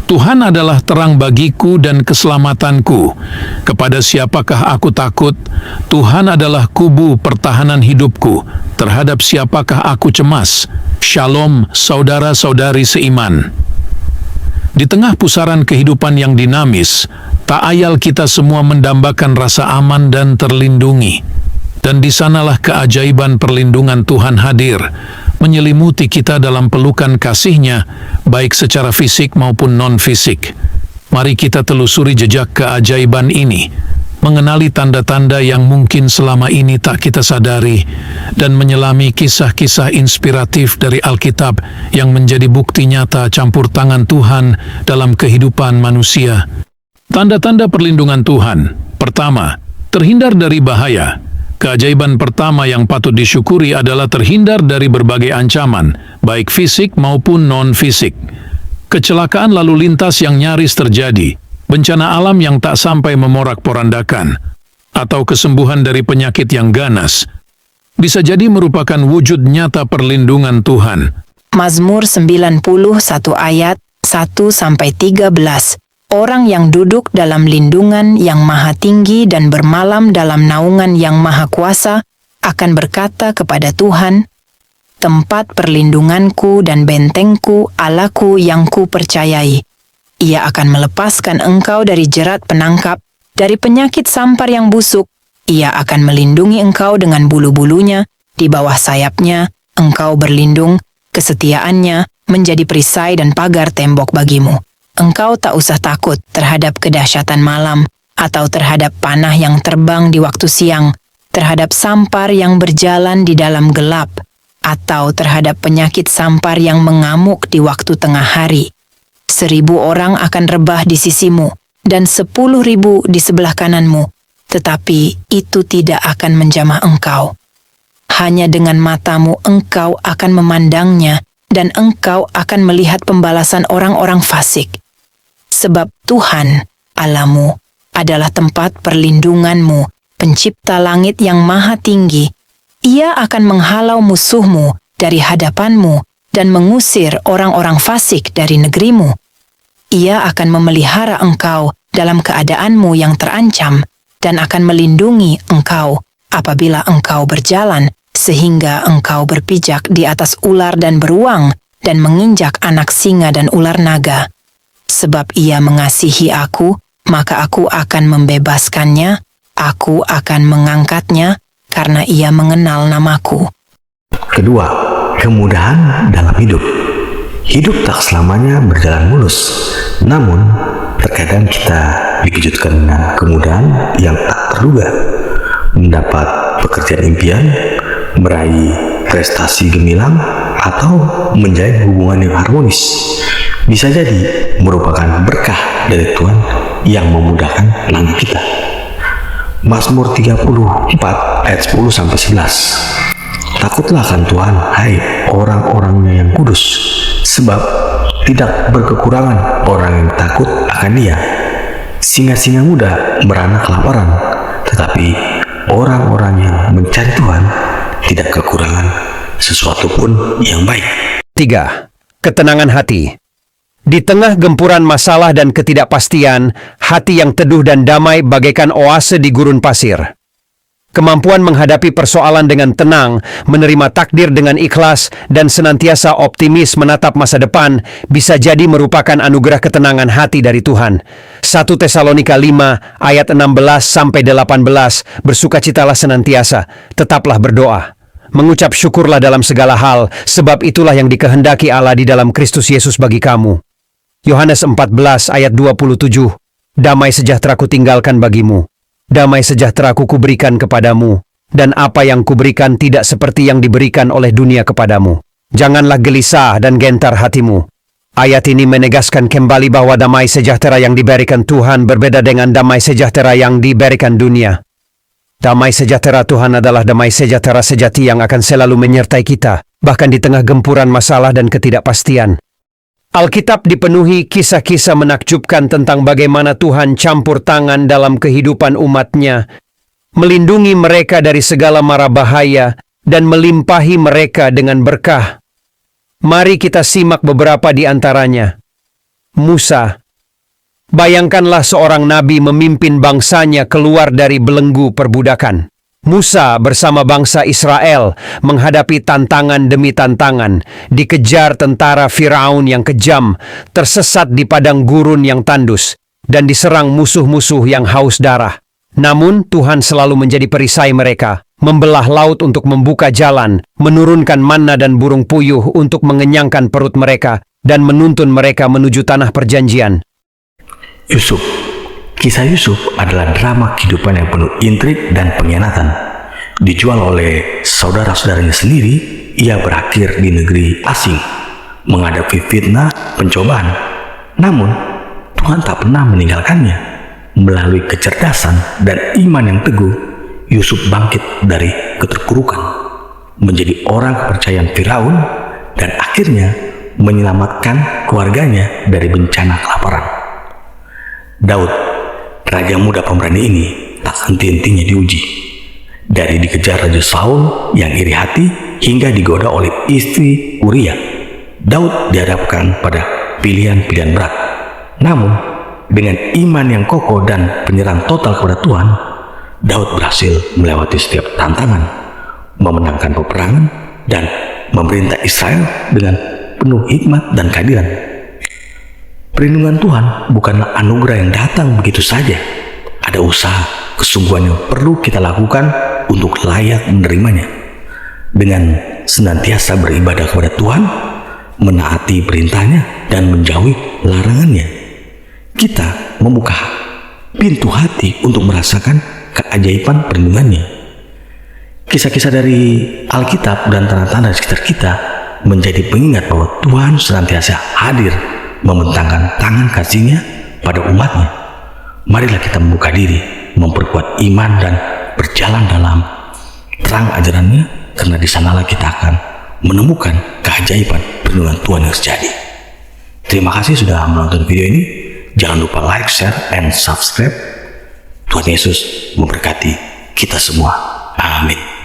Tuhan adalah terang bagiku dan keselamatanku. Kepada siapakah aku takut? Tuhan adalah kubu pertahanan hidupku. Terhadap siapakah aku cemas? Shalom, saudara-saudari seiman. Di tengah pusaran kehidupan yang dinamis, tak ayal kita semua mendambakan rasa aman dan terlindungi. Dan di sanalah keajaiban perlindungan Tuhan hadir, menyelimuti kita dalam pelukan kasih-Nya, baik secara fisik maupun non-fisik. Mari kita telusuri jejak keajaiban ini, mengenali tanda-tanda yang mungkin selama ini tak kita sadari, dan menyelami kisah-kisah inspiratif dari Alkitab yang menjadi bukti nyata campur tangan Tuhan dalam kehidupan manusia. Tanda-tanda perlindungan Tuhan. Pertama, terhindar dari bahaya. Keajaiban pertama yang patut disyukuri adalah terhindar dari berbagai ancaman, baik fisik maupun non-fisik. Kecelakaan lalu lintas yang nyaris terjadi, bencana alam yang tak sampai memorak-porandakan, atau kesembuhan dari penyakit yang ganas, bisa jadi merupakan wujud nyata perlindungan Tuhan. Mazmur 91 ayat 1-13. Orang yang duduk dalam lindungan yang maha tinggi dan bermalam dalam naungan yang maha kuasa akan berkata kepada Tuhan, tempat perlindunganku dan bentengku, Allahku yang ku percayai. Ia akan melepaskan engkau dari jerat penangkap, dari penyakit sampar yang busuk. Ia akan melindungi engkau dengan bulu-bulunya, di bawah sayapnya engkau berlindung, kesetiaannya menjadi perisai dan pagar tembok bagimu. Engkau tak usah takut terhadap kedahsyatan malam, atau terhadap panah yang terbang di waktu siang, terhadap sampar yang berjalan di dalam gelap, atau terhadap penyakit sampar yang mengamuk di waktu tengah hari. 1.000 orang akan rebah di sisimu, dan 10.000 di sebelah kananmu, tetapi itu tidak akan menjamah engkau. Hanya dengan matamu engkau akan memandangnya, dan engkau akan melihat pembalasan orang-orang fasik. Sebab Tuhan, Allahmu, adalah tempat perlindunganmu, pencipta langit yang maha tinggi. Ia akan menghalau musuhmu dari hadapanmu dan mengusir orang-orang fasik dari negerimu. Ia akan memelihara engkau dalam keadaanmu yang terancam dan akan melindungi engkau apabila engkau berjalan, sehingga engkau berpijak di atas ular dan beruang dan menginjak anak singa dan ular naga. Sebab ia mengasihi aku, maka aku akan membebaskannya, aku akan mengangkatnya, karena ia mengenal namaku. Kedua, kemudahan dalam hidup. Hidup tak selamanya berjalan mulus, namun terkadang kita dikejutkan dengan kemudahan yang tak terduga. Mendapat pekerjaan impian, meraih prestasi gemilang, atau menjalin hubungan yang harmonis bisa jadi merupakan berkah dari Tuhan yang memudahkan langkah kita. Mazmur 34 ayat 10-11. Takutlah akan Tuhan, hai orang-orangnya yang kudus, sebab tidak berkekurangan orang yang takut akan Dia. Singa-singa muda beranak kelaparan, tetapi orang-orang yang mencari Tuhan tidak kekurangan sesuatu pun yang baik. 3. Ketenangan hati. Di tengah gempuran masalah dan ketidakpastian, hati yang teduh dan damai bagaikan oase di gurun pasir. Kemampuan menghadapi persoalan dengan tenang, menerima takdir dengan ikhlas, dan senantiasa optimis menatap masa depan bisa jadi merupakan anugerah ketenangan hati dari Tuhan. 1 Tesalonika 5 ayat 16-18, bersukacitalah senantiasa, tetaplah berdoa. Mengucap syukurlah dalam segala hal, sebab itulah yang dikehendaki Allah di dalam Kristus Yesus bagi kamu. Yohanes 14 ayat 27, damai sejahtera kutinggalkan bagimu, damai sejahtera kuberikan kepadamu, dan apa yang kuberikan tidak seperti yang diberikan oleh dunia kepadamu. Janganlah gelisah dan gentar hatimu. Ayat ini menegaskan kembali bahwa damai sejahtera yang diberikan Tuhan berbeda dengan damai sejahtera yang diberikan dunia. Damai sejahtera Tuhan adalah damai sejahtera sejati yang akan selalu menyertai kita, bahkan di tengah gempuran masalah dan ketidakpastian. Alkitab dipenuhi kisah-kisah menakjubkan tentang bagaimana Tuhan campur tangan dalam kehidupan umat-Nya, melindungi mereka dari segala mara bahaya, dan melimpahi mereka dengan berkah. Mari kita simak beberapa di antaranya. Musa. Bayangkanlah seorang nabi memimpin bangsanya keluar dari belenggu perbudakan. Musa bersama bangsa Israel menghadapi tantangan demi tantangan, dikejar tentara Firaun yang kejam, tersesat di padang gurun yang tandus, dan diserang musuh-musuh yang haus darah. Namun Tuhan selalu menjadi perisai mereka, membelah laut untuk membuka jalan, menurunkan manna dan burung puyuh untuk mengenyangkan perut mereka, dan menuntun mereka menuju tanah perjanjian. Yusuf. Kisah Yusuf adalah drama kehidupan yang penuh intrik dan pengkhianatan. Dijual oleh saudara-saudaranya sendiri, ia berakhir di negeri asing, menghadapi fitnah, pencobaan. Namun, Tuhan tak pernah meninggalkannya. Melalui kecerdasan dan iman yang teguh, Yusuf bangkit dari keterpurukan, menjadi orang kepercayaan Firaun, dan akhirnya menyelamatkan keluarganya dari bencana kelaparan. Daud, raja muda pemberani ini, tak henti-hentinya diuji. Dari dikejar Raja Saul yang iri hati hingga digoda oleh istri Uria, Daud dihadapkan pada pilihan-pilihan berat. Namun, dengan iman yang kokoh dan penyerahan total kepada Tuhan, Daud berhasil melewati setiap tantangan, memenangkan peperangan, dan memerintah Israel dengan penuh hikmat dan keadilan. Perlindungan Tuhan bukanlah anugerah yang datang begitu saja. Ada usaha, kesungguhan yang perlu kita lakukan untuk layak menerimanya. Dengan senantiasa beribadah kepada Tuhan, menaati perintahnya, dan menjauhi larangannya, kita membuka pintu hati untuk merasakan keajaiban perlindungannya. Kisah-kisah dari Alkitab dan tanda-tanda di sekitar kita menjadi pengingat bahwa Tuhan senantiasa hadir membentangkan tangan kasih-Nya pada umat-Nya. Marilah kita membuka diri, memperkuat iman, dan berjalan dalam terang ajaran-Nya, karena di sanalah kita akan menemukan keajaiban perlindungan Tuhan yang sejati. Terima kasih sudah menonton video ini. Jangan lupa like, share, and subscribe. Tuhan Yesus memberkati kita semua. Amin.